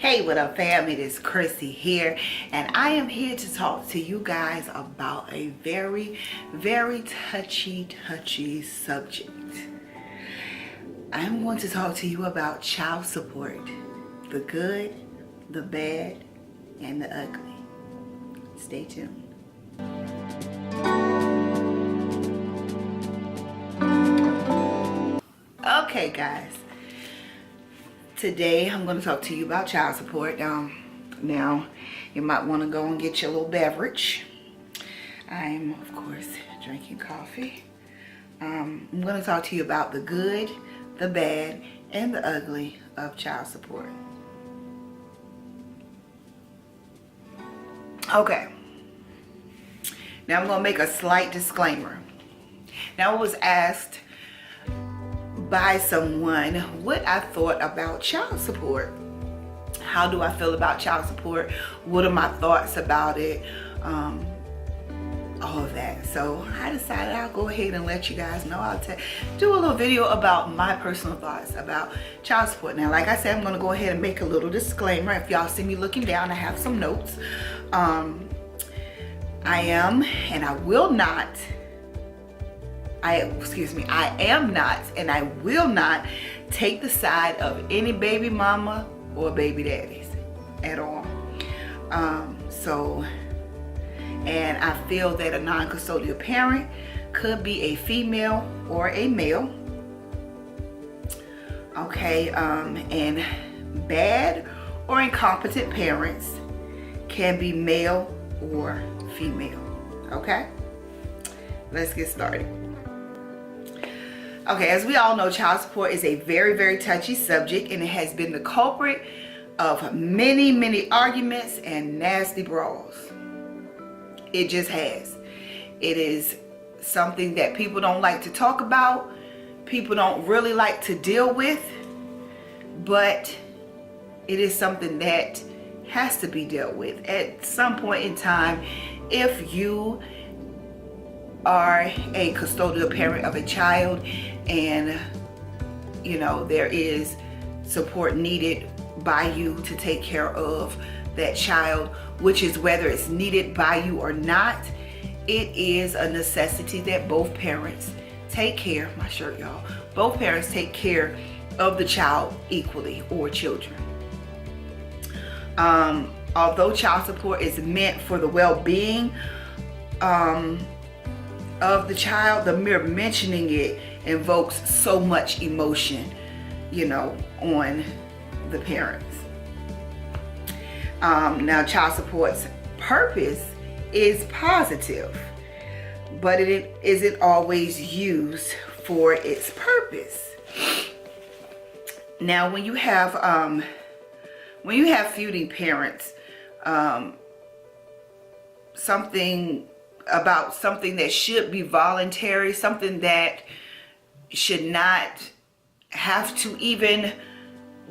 Hey, what up fam, it is Chrissy here, and I am here to talk to you guys about a very touchy subject. I'm going to talk to you about child support, the good, the bad, and the ugly. Stay tuned. Okay guys, today I'm going to talk to you about child support. Now you might want to go and get your little beverage. I'm of course drinking coffee. I'm going to talk to you about the good, the bad, and the ugly of child support. Okay, now I'm going to make a slight disclaimer. Now I was asked by someone what I thought about child support. How do I feel about child support? What are my thoughts about it? All of that. So I decided I'll go ahead and let you guys know. I'll do a little video about my personal thoughts about child support. Now, like I said, I'm going to go ahead and make a little disclaimer. If y'all see me looking down, I have some notes. I am and I will not I am not and I will not take the side of any baby mama or baby daddies at all. And I feel that a non-custodial parent could be a female or a male. Okay, and bad or incompetent parents can be male or female. Okay, let's get started. Okay, as we all know, child support is a very touchy subject, and it has been the culprit of many arguments and nasty brawls. It just has. It is something that people don't like to talk about, people don't really like to deal with, but it is something that has to be dealt with at some point in time. If you are a custodial parent of a child and you know there is support needed by you to take care of that child, which is whether it's needed by you or not, it is a necessity that both parents take care, my shirt y'all, both parents take care of the child equally, or children. Although child support is meant for the well-being of the child, the mere mentioning it invokes so much emotion, you know, on the parents. Now, child support's purpose is positive, but it isn't always used for its purpose. Now, when you have feuding parents, something that should be voluntary, something that should not have to even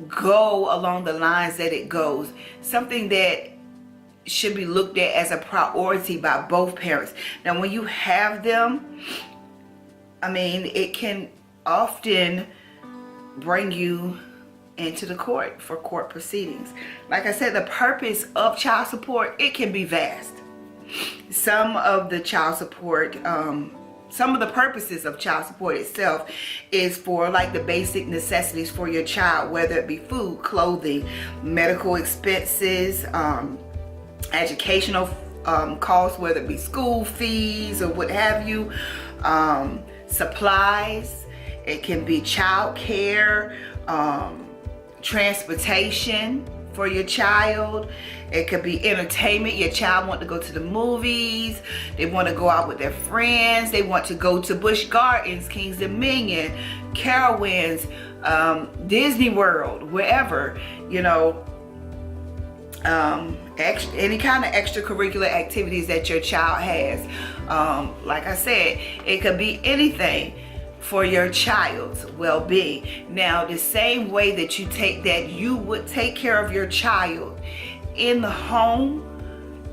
go along the lines that it goes, something that should be looked at as a priority by both parents. Now, when you have them, I mean, it can often bring you into the court for court proceedings. Like I said, the purpose of child support, it can be vast. Some of the purposes of child support itself is for like the basic necessities for your child, whether it be food, clothing, medical expenses, educational costs, whether it be school fees or what have you, supplies. It can be child care, transportation for your child. It could be entertainment. Your child want to go to the movies, they want to go out with their friends, they want to go to Busch Gardens, Kings Dominion, Carowinds, Disney World, wherever, you know, any kind of extracurricular activities that your child has. Like I said, it could be anything for your child's well-being. Now, the same way that you would take care of your child in the home,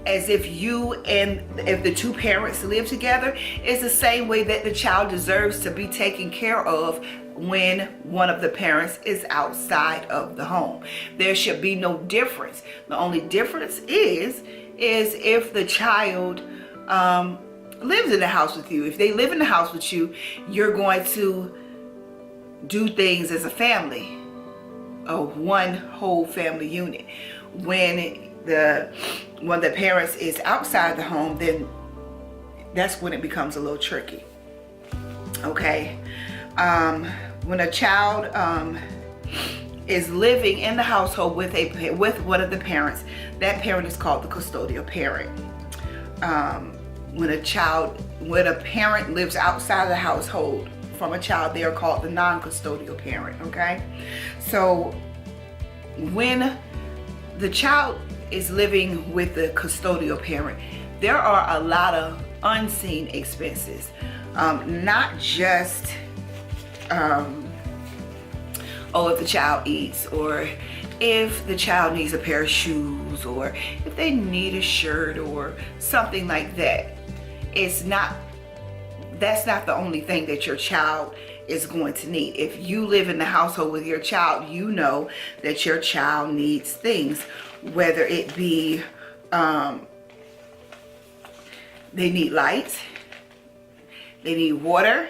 as if the two parents live together, is the same way that the child deserves to be taken care of when one of the parents is outside of the home. There should be no difference. The only difference is if the child lives in the house with you. If they live in the house with you, you're going to do things as a family, one whole family unit. When the parents is outside the home, then that's when it becomes a little tricky. Okay. When a child is living in the household with one of the parents, that parent is called the custodial parent. When a parent lives outside of the household from a child, they are called the non-custodial parent. Okay, so when the child is living with the custodial parent, there are a lot of unseen expenses, not just if the child eats, or if the child needs a pair of shoes, or if they need a shirt or something like that. That's not the only thing that your child is going to need. If you live in the household with your child, you know that your child needs things, whether it be they need lights, they need water,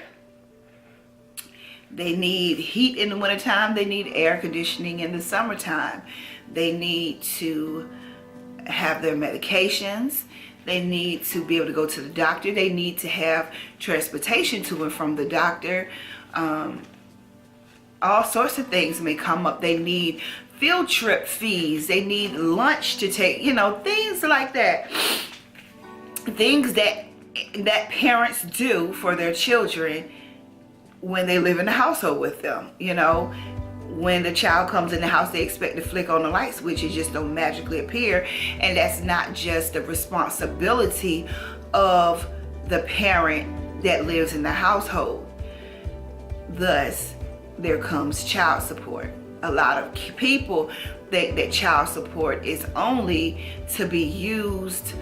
they need heat in the wintertime, they need air conditioning in the summertime, they need to have their medications, they need to be able to go to the doctor, they need to have transportation to and from the doctor. All sorts of things may come up. They need field trip fees, they need lunch to take, things like that. Things that parents do for their children when they live in the household with them. When the child comes in the house, they expect to flick on the light switch. It just don't magically appear. And that's not just the responsibility of the parent that lives in the household. Thus, there comes child support. A lot of people think that child support is only to be used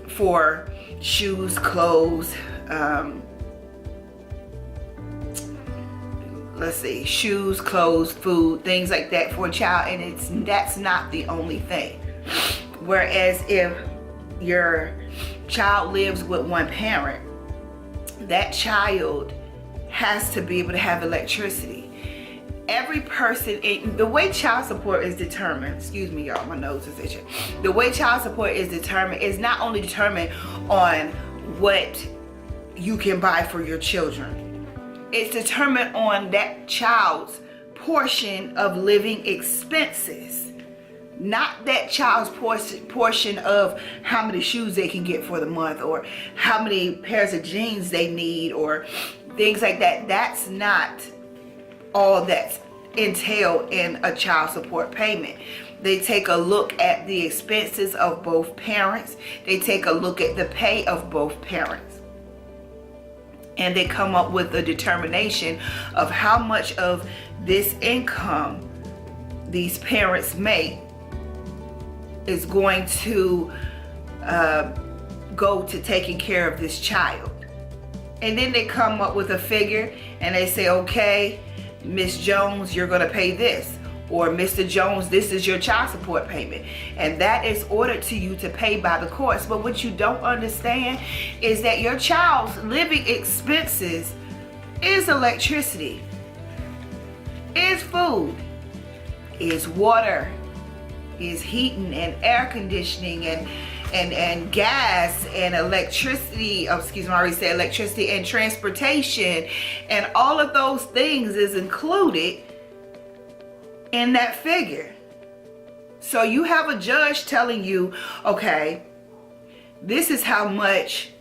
for shoes, clothes, shoes, clothes, food, things like that for a child, and that's not the only thing. Whereas if your child lives with one parent, that child has to be able to have electricity. Every person, the way child support is determined, excuse me y'all, my nose is itching. The way child support is determined is not only determined on what you can buy for your children. It's determined on that child's portion of living expenses. Not that child's portion of how many shoes they can get for the month, or how many pairs of jeans they need, or things like that. That's not all that's entailed in a child support payment. They take a look at the expenses of both parents. They take a look at the pay of both parents. And they come up with a determination of how much of this income these parents make is going to go to taking care of this child. And then they come up with a figure and they say, okay, Miss Jones, you're going to pay this. Or Mr. Jones, this is your child support payment. And that is ordered to you to pay by the courts. But what you don't understand is that your child's living expenses is electricity, is food, is water, is heating and air conditioning and gas and electricity. I already said electricity and transportation. And all of those things is included in that figure. So you have a judge telling you, okay, this is how much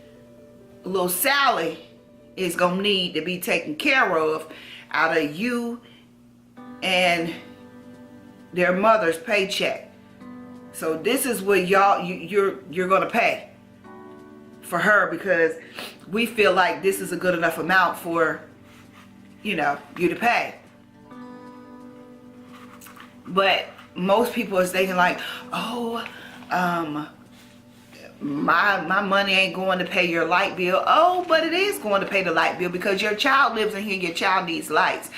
little Sally is gonna need to be taken care of out of you and their mother's paycheck. So this is what you're gonna pay for her, because we feel like this is a good enough amount for you to pay. But most people is thinking like, my money ain't going to pay your light bill. Oh, but it is going to pay the light bill because your child lives in here. Your child needs lights.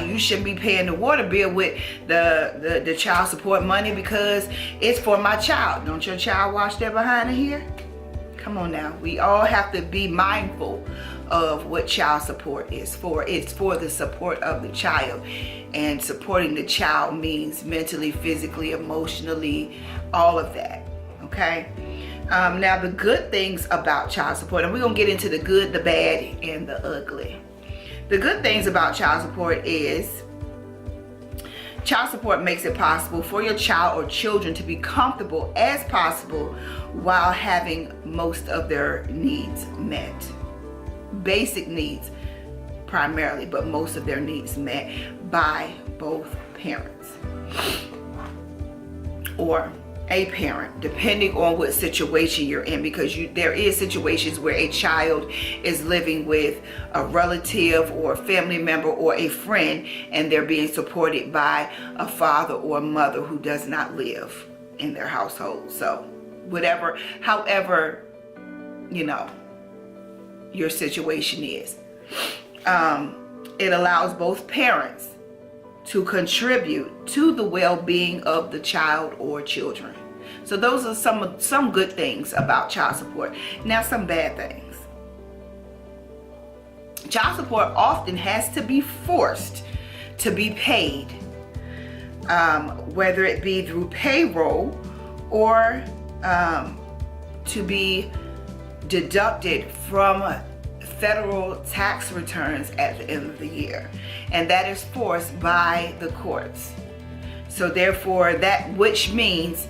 You shouldn't be paying the water bill with the child support money because it's for my child. Don't your child wash their behind in here? Come on now. We all have to be mindful of what child support is for. It's for the support of the child, and supporting the child means mentally, physically, emotionally, all of that. Okay. Now the good things about child support, and we're gonna get into the good, the bad, and the ugly. The good things about child support is child support makes it possible for your child or children to be comfortable as possible while having most of their needs met. Basic needs primarily, but most of their needs met by both parents or a parent, depending on what situation you're in, because there is situations where a child is living with a relative or a family member or a friend, and they're being supported by a father or a mother who does not live in their household. So however, your situation is, it allows both parents to contribute to the well-being of the child or children. So those are some good things about child support. Now some bad things. Child support often has to be forced to be paid, whether it be through payroll or to be deducted from federal tax returns at the end of the year, and that is forced by the courts. So therefore, which means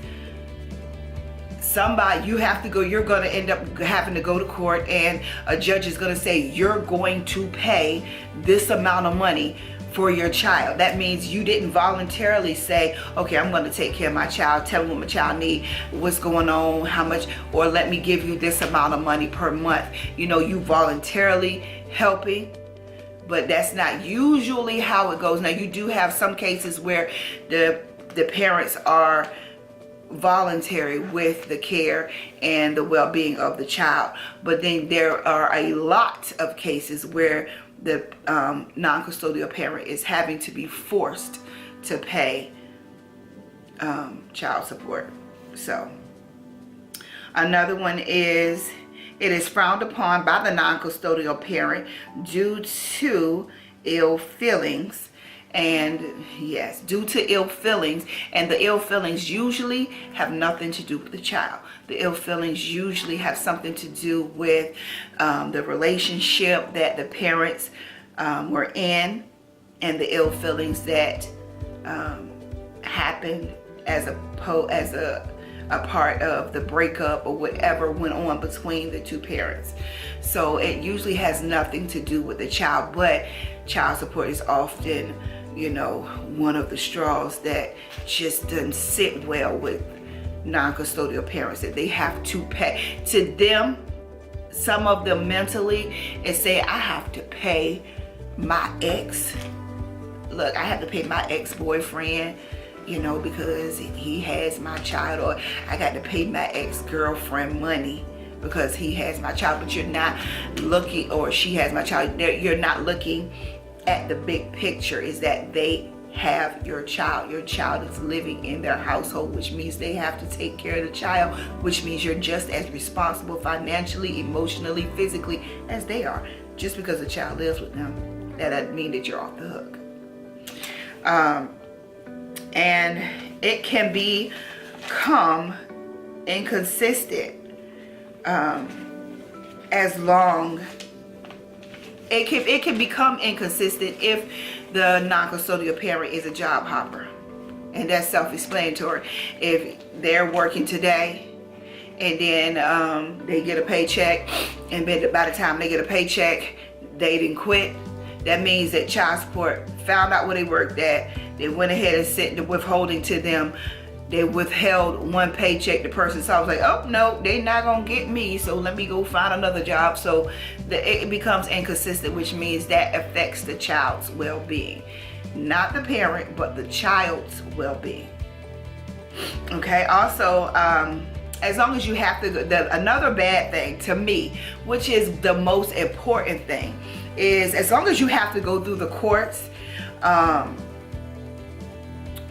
you're going to end up having to go to court, and a judge is going to say you're going to pay this amount of money for your child. That means you didn't voluntarily say, okay, I'm going to take care of my child, tell them what my child needs, what's going on, how much, or let me give you this amount of money per month. You voluntarily helping, but that's not usually how it goes. Now, you do have some cases where the parents are voluntary with the care and the well-being of the child, but then there are a lot of cases where the non-custodial parent is having to be forced to pay child support. So another one is, it is frowned upon by the non-custodial parent due to ill feelings. And yes, due to ill feelings, and the ill feelings usually have nothing to do with the child. The ill feelings usually have something to do with the relationship that the parents were in, and the ill feelings that happened as a part of the breakup or whatever went on between the two parents. So it usually has nothing to do with the child, but child support is often, one of the straws that just doesn't sit well with non-custodial parents, that they have to pay. To them, some of them mentally, is say, I have to pay my ex. Look, I have to pay my ex-boyfriend, because he has my child, or I got to pay my ex-girlfriend money because he has my child. But you're not looking, or she has my child, you're not looking at the big picture, is that they have your child. Your child is living in their household, which means they have to take care of the child, which means you're just as responsible financially, emotionally, physically as they are. Just because the child lives with them, that doesn't mean that you're off the hook. And it can become inconsistent it can become inconsistent if the non-custodial parent is a job hopper, and that's self-explanatory. If they're working today and then they get a paycheck, and by the time they get a paycheck they didn't quit, that means that child support found out where they worked at. They went ahead and sent the withholding to them. They withheld one paycheck. The person saw, was like, oh no, they're not gonna get me, so let me go find another job. So it becomes inconsistent, which means that affects the child's well-being. Not the parent, but the child's well-being. Okay, also as long as you have to, another bad thing to me, which is the most important thing, is as long as you have to go through the courts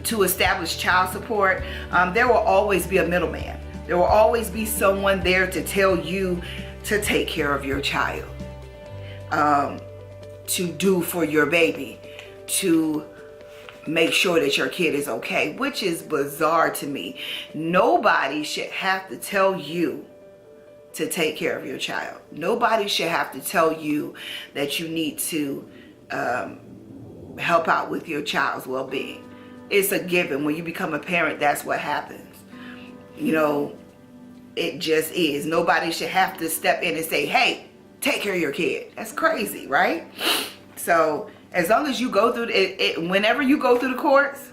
to establish child support, there will always be a middleman. There will always be someone there to tell you to take care of your child, to do for your baby, to make sure that your kid is okay, which is bizarre to me. Nobody should have to tell you to take care of your child. Nobody should have to tell you that you need to help out with your child's well-being. It's a given. When you become a parent, that's what happens. You know, it just is. Nobody should have to step in and say, hey, take care of your kid. That's crazy, right? So as long as you go through it, whenever you go through the courts,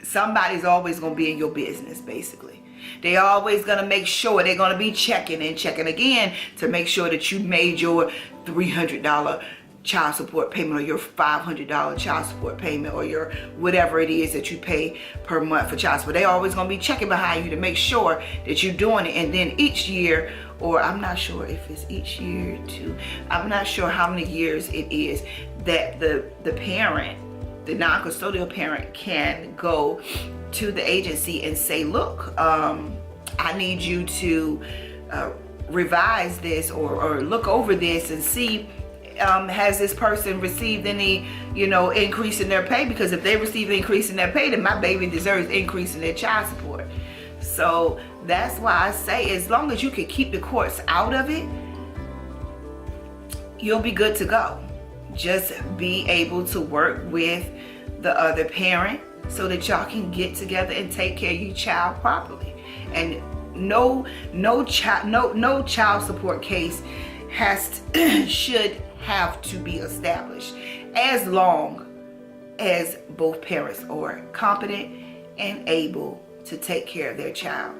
somebody's always going to be in your business, basically. They're always going to make sure, they're going to be checking and checking again to make sure that you made your $300 child support payment, or your $500 child support payment, or your whatever it is that you pay per month for child support. They're always going to be checking behind you to make sure that you're doing it. And then each year, or I'm not sure if it's each year too, I'm not sure how many years it is, that the parent, the non-custodial parent, can go to the agency and say, look, I need you to revise this, or look over this and see, has this person received any, increase in their pay? Because if they receive an increase in their pay, then my baby deserves increase in their child support. So that's why I say, as long as you can keep the courts out of it, you'll be good to go. Just be able to work with the other parent so that y'all can get together and take care of your child properly. And no child support case should have to be established, as long as both parents are competent and able to take care of their child.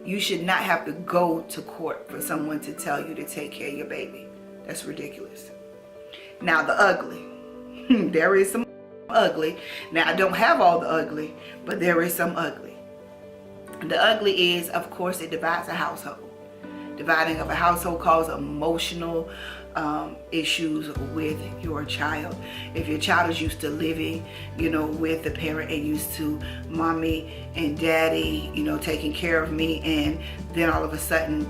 You should not have to go to court for someone to tell you to take care of your baby. That's ridiculous. Now the ugly. There is some ugly. Now I don't have all the ugly, but there is some ugly. The ugly is, of course, it divides a household. Dividing of a household causes emotional issues with your child. If your child is used to living, with the parent and used to mommy and daddy, taking care of me, and then all of a sudden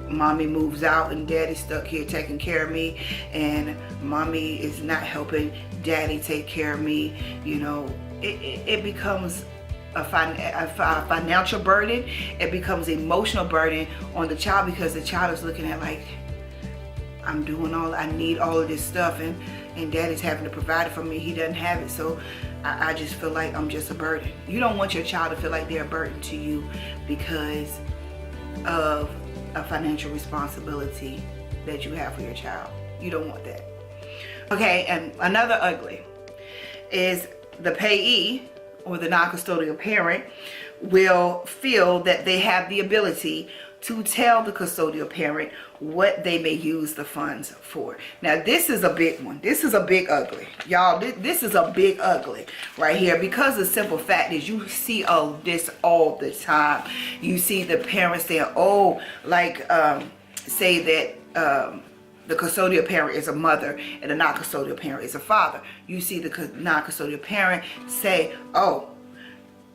mommy moves out and daddy's stuck here taking care of me, and mommy is not helping daddy take care of me, it becomes a financial burden. It becomes emotional burden on the child, because the child is looking at like, I'm doing I need all of this stuff, and daddy's having to provide it for me. He doesn't have it, so I just feel like I'm just a burden. You don't want your child to feel like they're a burden to you because of a financial responsibility that you have for your child. You don't want that. Okay, and another ugly is the payee, or the non-custodial parent, will feel that they have the ability to tell the custodial parent what they may use the funds for. Now this is a big one. This is a big ugly. Y'all, this is a big ugly right here, because the simple fact is you see this all the time. You see the parents saying, say that the custodial parent is a mother and the non-custodial parent is a father. You see the non-custodial parent say, oh,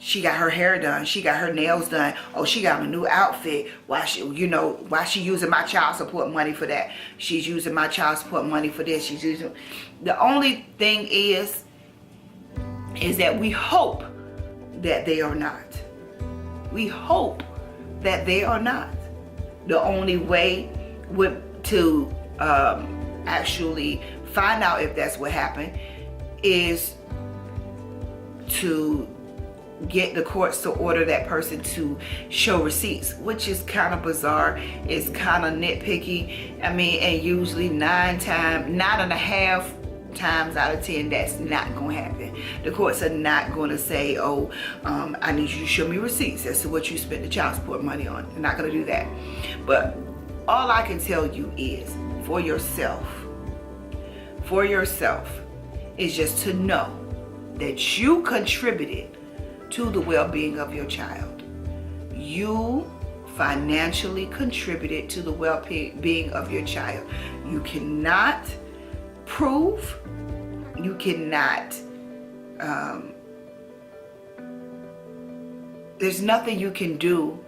she got her hair done, she got her nails done, oh, she got a new outfit. Why she using my child support money for that? She's using my child support money for this. She's using. The only thing is that we hope that they are not. We hope that they are not. The only way to actually find out if that's what happened is to get the courts to order that person to show receipts, which is kind of bizarre. It's kind of nitpicky. I mean, and usually 9.5 times out of 10, that's not going to happen. The courts are not going to say, oh, I need you to show me receipts as to what you spent the child support money on. They're not going to do that. But all I can tell you is, for yourself is just to know that you contributed to the well-being of your child. You financially contributed to the well-being of your child. You cannot prove, you cannot, there's nothing you can do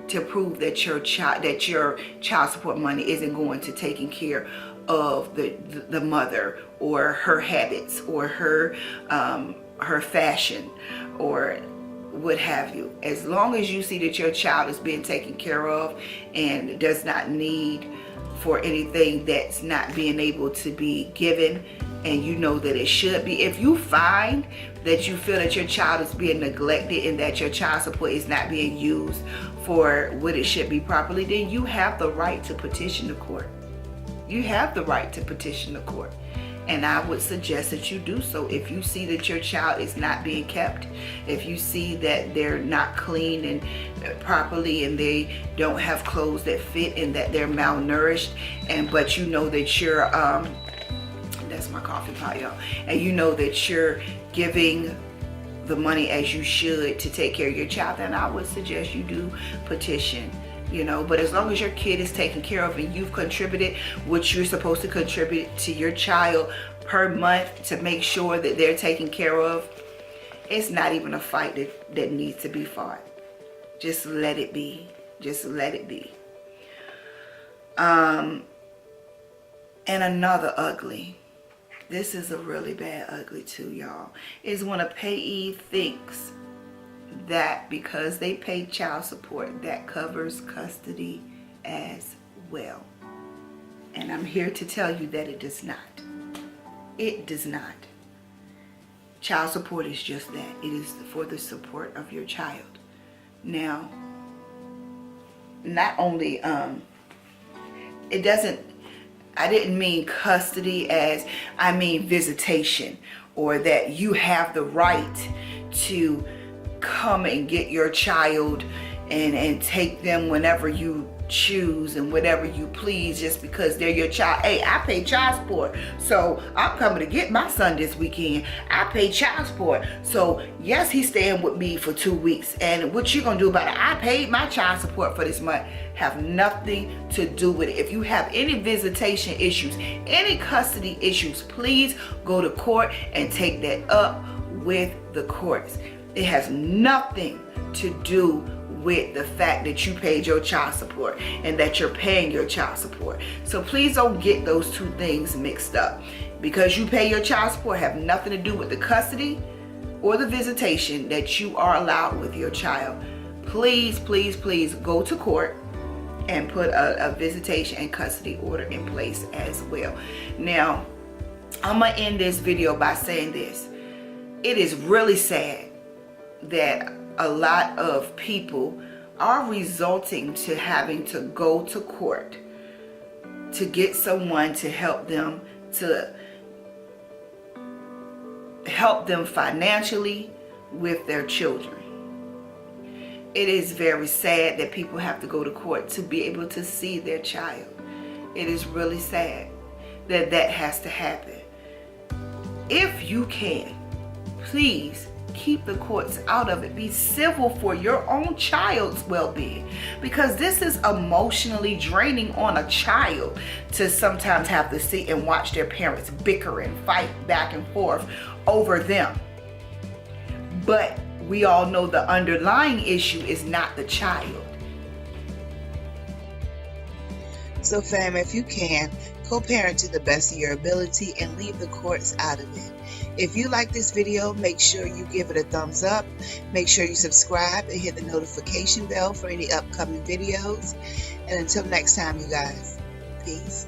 to prove that your child support money isn't going to taking care of the mother, or her habits, or her fashion, or what have you. As long as you see that your child is being taken care of and does not need for anything that's not being able to be given, and you know that it should be, if you find that you feel that your child is being neglected and that your child support is not being used for what it should be properly, then you have the right to petition the court. You have the right to petition the court. And I would suggest that you do so. If you see that your child is not being kept, if you see that they're not clean and properly, and they don't have clothes that fit, and that they're malnourished, but you know that you're, that's my coffee pot, y'all, and you know that you're giving the money as you should to take care of your child, then I would suggest you do petition. But as long as your kid is taken care of and you've contributed what you're supposed to contribute to your child per month to make sure that they're taken care of, it's not even a fight that needs to be fought. Just let it be. Just let it be. And another ugly. This is a really bad ugly too, y'all. Is when a payee thinks that because they pay child support, that covers custody as well. And I'm here to tell you that it does not. It does not. Child support is just that. It is for the support of your child. Now, not only, it doesn't, I didn't mean custody as, I mean visitation, or that you have the right to come and get your child and take them whenever you choose and whatever you please, just because they're your child. Hey, I pay child support, so I'm coming to get my son this weekend. I pay child support, so yes, he's staying with me for 2 weeks, and what you gonna do about it? I paid my child support for this month. Have nothing to do with it. If you have any visitation issues, any custody issues, please go to court and take that up with the courts. It has nothing to do with the fact that you paid your child support and that you're paying your child support. So please don't get those two things mixed up. Because you pay your child support have nothing to do with the custody or the visitation that you are allowed with your child. Please, please, please go to court and put a visitation and custody order in place as well. Now, I'm gonna end this video by saying this. It is really sad that a lot of people are resorting to having to go to court to get someone to help them financially with their children. It is very sad that people have to go to court to be able to see their child. It is really sad that that has to happen. If you can, please keep the courts out of it. Be civil for your own child's well-being, because this is emotionally draining on a child to sometimes have to sit and watch their parents bicker and fight back and forth over them. But we all know the underlying issue is not the child. So fam, if you can, co-parent to the best of your ability and leave the courts out of it. If you like this video, make sure you give it a thumbs up. Make sure you subscribe and hit the notification bell for any upcoming videos. And until next time, you guys, peace.